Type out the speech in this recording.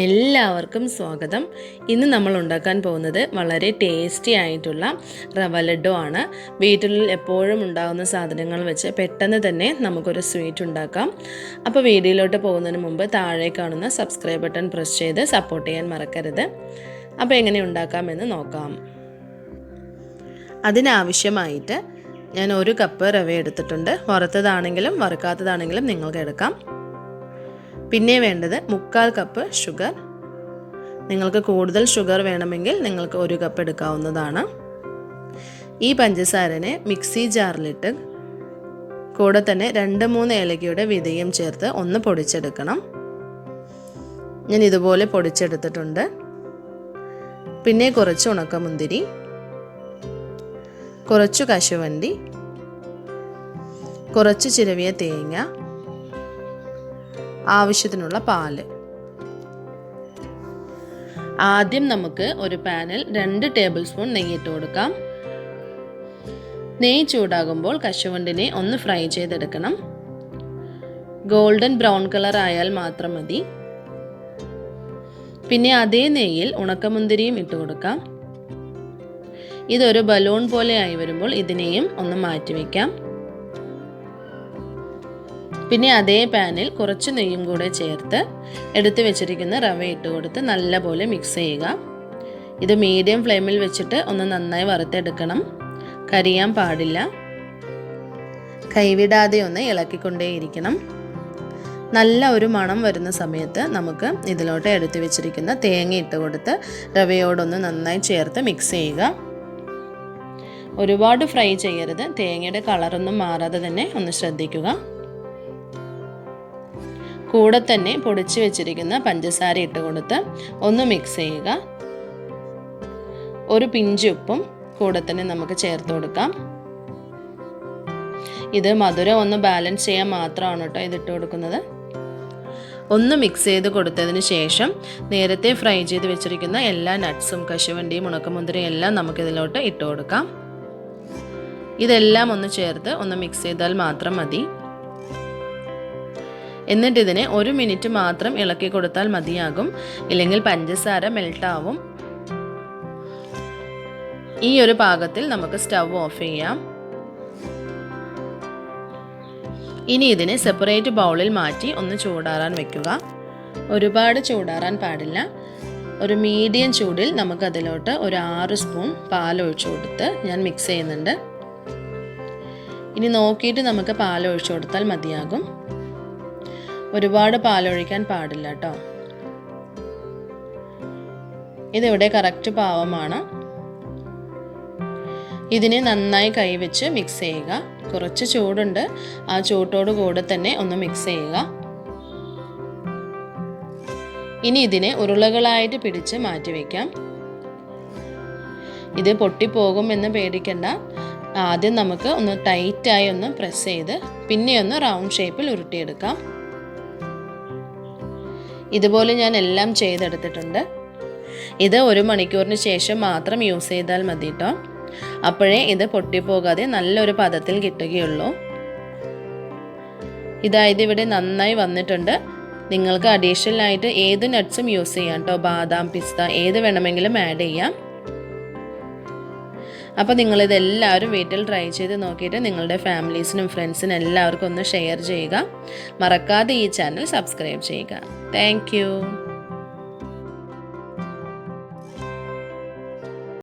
എല്ലാവർക്കും സ്വാഗതം. ഇന്ന് നമ്മൾ ഉണ്ടാക്കാൻ പോകുന്നത് വളരെ ടേസ്റ്റി ആയിട്ടുള്ള റവ ലഡ്ഡു ആണ്. വീട്ടിൽ എപ്പോഴും ഉണ്ടാകുന്ന സാധനങ്ങൾ വെച്ച് പെട്ടെന്ന് തന്നെ നമുക്കൊരു സ്വീറ്റ് ഉണ്ടാക്കാം. അപ്പോൾ വീഡിയോയിലോട്ട് പോകുന്നതിന് മുമ്പ് താഴെ കാണുന്ന സബ്സ്ക്രൈബ് ബട്ടൺ പ്രസ് ചെയ്ത് സപ്പോർട്ട് ചെയ്യാൻ മറക്കരുത്. അപ്പോൾ എങ്ങനെ ഉണ്ടാക്കാമെന്ന് നോക്കാം. അതിനാവശ്യമായിട്ട് ഞാൻ 1 കപ്പ് റവ എടുത്തിട്ടുണ്ട്. വറുത്തതാണെങ്കിലും വറുക്കാത്തതാണെങ്കിലും നിങ്ങൾക്ക് എടുക്കാം. പിന്നെ വേണ്ടത് 1/4 കപ്പ് ഷുഗർ. നിങ്ങൾക്ക് കൂടുതൽ ഷുഗർ വേണമെങ്കിൽ നിങ്ങൾക്ക് 1 കപ്പ് എടുക്കാവുന്നതാണ്. ഈ പഞ്ചസാരനെ മിക്സി ജാറിലിട്ട് കൂടെ തന്നെ 2-3 ഏലക്കയുടെ വിതയും ചേർത്ത് ഒന്ന് പൊടിച്ചെടുക്കണം. ഞാൻ ഇതുപോലെ പൊടിച്ചെടുത്തിട്ടുണ്ട്. പിന്നെ കുറച്ച് ഉണക്കമുന്തിരി, കുറച്ച് കശുവണ്ടി, കുറച്ച് ചിരവിയ തേങ്ങ, ആവശ്യത്തിനുള്ള പാല്. ആദ്യം നമുക്ക് ഒരു പാനിൽ 2 ടേബിൾ സ്പൂൺ നെയ്യ് ഇട്ട് കൊടുക്കാം. നെയ്യ് ചൂടാകുമ്പോൾ കശുവണ്ടിനെ ഒന്ന് ഫ്രൈ ചെയ്തെടുക്കണം. ഗോൾഡൻ ബ്രൗൺ കളർ ആയാൽ മാത്രം മതി. പിന്നെ അതേ നെയ്യിൽ ഉണക്കമുന്തിരിയും ഇട്ട് കൊടുക്കാം. ഇതൊരു ബലൂൺ പോലെ ആയി വരുമ്പോൾ ഇതിനെയും ഒന്ന് മാറ്റി വയ്ക്കാം. പിന്നെ അതേ പാനിൽ കുറച്ച് നെയ്യും കൂടെ ചേർത്ത് എടുത്ത് വെച്ചിരിക്കുന്ന റവ ഇട്ട് കൊടുത്ത് നല്ലപോലെ മിക്സ് ചെയ്യുക. ഇത് മീഡിയം ഫ്ലെയിമിൽ വെച്ചിട്ട് ഒന്ന് നന്നായി വറുത്തെടുക്കണം. കരിയാൻ പാടില്ല. കൈവിടാതെ ഒന്ന് ഇളക്കിക്കൊണ്ടേയിരിക്കണം. നല്ല ഒരു മണം വരുന്ന സമയത്ത് നമുക്ക് ഇതിലോട്ട് എടുത്ത് വെച്ചിരിക്കുന്ന തേങ്ങ ഇട്ട് കൊടുത്ത് റവയോടൊന്ന് നന്നായി ചേർത്ത് മിക്സ് ചെയ്യുക. ഒരുപാട് ഫ്രൈ ചെയ്യരുത്. തേങ്ങയുടെ കളറൊന്നും മാറാതെ തന്നെ ഒന്ന് ശ്രദ്ധിക്കുക. കൂടെ തന്നെ പൊടിച്ച് വെച്ചിരിക്കുന്ന പഞ്ചസാര ഇട്ട് കൊടുത്ത് ഒന്ന് മിക്സ് ചെയ്യുക. ഒരു പിഞ്ച് ഉപ്പും കൂടെ തന്നെ നമുക്ക് ചേർത്ത് കൊടുക്കാം. ഇത് മധുരം ഒന്ന് ബാലൻസ് ചെയ്യാൻ മാത്രമാണ് കേട്ടോ ഇതിട്ട് കൊടുക്കുന്നത്. ഒന്ന് മിക്സ് ചെയ്ത് കൊടുത്തതിന് ശേഷം നേരത്തെ ഫ്രൈ ചെയ്ത് വെച്ചിരിക്കുന്ന എല്ലാ നട്ട്സും കശുവണ്ടിയും ഉണക്കമുന്തിരിയും എല്ലാം നമുക്കിതിലോട്ട് ഇട്ട് കൊടുക്കാം. ഇതെല്ലാം ഒന്ന് ചേർത്ത് ഒന്ന് മിക്സ് ചെയ്താൽ മാത്രം മതി. എന്നിട്ട് ഇതിനെ 1 മിനിറ്റ് മാത്രം ഇളക്കി കൊടുത്താൽ മതിയാകും. ഇല്ലെങ്കിൽ പഞ്ചസാര മെൽട്ടാവും. ഈ ഒരു പാകത്തിൽ നമുക്ക് സ്റ്റവ് ഓഫ് ചെയ്യാം. ഇനി ഇതിനെ സെപ്പറേറ്റ് ബൗളിൽ മാറ്റി ഒന്ന് ചൂടാറാൻ വെക്കുക. ഒരുപാട് ചൂടാറാൻ പാടില്ല. ഒരു മീഡിയം ചൂടിൽ നമുക്കതിലോട്ട് ഒരു 6 സ്പൂൺ പാൽ ഒഴിച്ചു കൊടുത്ത് ഞാൻ മിക്സ് ചെയ്യുന്നുണ്ട്. ഇനി നോക്കിയിട്ട് നമുക്ക് പാൽ ഒഴിച്ചു കൊടുത്താൽ മതിയാകും. ഒരുപാട് പാലൊഴിക്കാൻ പാടില്ല കേട്ടോ. ഇതിവിടെ കറക്റ്റ് പാവമാണ്. ഇതിനെ നന്നായി കൈവച്ച് മിക്സ് ചെയ്യുക. കുറച്ച് ചൂടുണ്ട്. ആ ചൂട്ടോട് കൂടെ തന്നെ ഒന്ന് മിക്സ് ചെയ്യുക. ഇനി ഇതിനെ ഉരുളകളായിട്ട് പിടിച്ച് മാറ്റി വയ്ക്കാം. ഇത് പൊട്ടിപ്പോകുമെന്ന് പേടിക്കണ്ട. ആദ്യം നമുക്ക് ഒന്ന് ടൈറ്റായി ഒന്ന് പ്രസ് ചെയ്ത് പിന്നെ ഒന്ന് റൗണ്ട് ഷേപ്പിൽ ഉരുട്ടിയെടുക്കാം. ഇതുപോലെ ഞാൻ എല്ലാം ചെയ്തെടുത്തിട്ടുണ്ട്. ഇത് 1 മണിക്കൂറിന് ശേഷം മാത്രം യൂസ് ചെയ്താൽ മതി കേട്ടോ. അപ്പോഴേ ഇത് പൊട്ടിപ്പോകാതെ നല്ലൊരു പദത്തിൽ കിട്ടുകയുള്ളൂ. ഇതായത് ഇവിടെ നന്നായി വന്നിട്ടുണ്ട്. നിങ്ങൾക്ക് അഡീഷണൽ ആയിട്ട് ഏത് നട്ട്സും യൂസ് ചെയ്യാം കേട്ടോ. ബാദാം, പിസ്ത ഏത് വേണമെങ്കിലും ആഡ് ചെയ്യാം. അപ്പോൾ നിങ്ങളിതെല്ലാവരും വീട്ടിൽ ട്രൈ ചെയ്ത് നോക്കിയിട്ട് നിങ്ങളുടെ ഫാമിലീസിനും ഫ്രണ്ട്സിനും എല്ലാവർക്കും ഒന്ന് ഷെയർ ചെയ്യുക. മറക്കാതെ ഈ ചാനൽ സബ്സ്ക്രൈബ് ചെയ്യുക. Thank you.